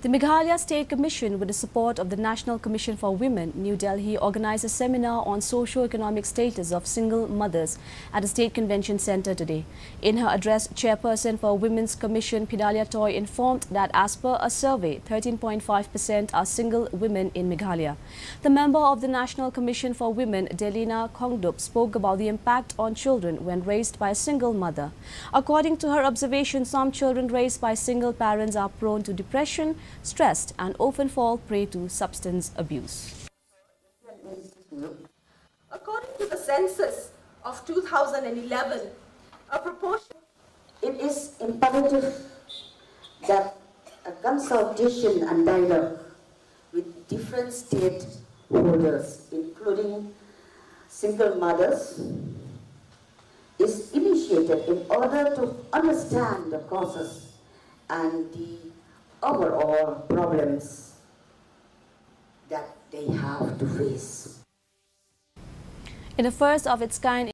The Meghalaya State Commission, with the support of the National Commission for Women, New Delhi, organized a seminar on socio-economic status of single mothers at the State Convention Centre today. In her address, Chairperson for Women's Commission Pidalia Toy informed that as per a survey, 13.5% are single women in Meghalaya. The member of the National Commission for Women, Delina Khongdup, spoke about the impact on children when raised by a single mother. According to her observation, some children raised by single parents are prone to depression, stressed, and often fall prey to substance abuse. According to the census of 2011, a proportion. It is imperative that a consultation and dialogue with different stakeholders, including single mothers, is initiated in order to understand the causes and the overall problems that they have to face. In a first of its kind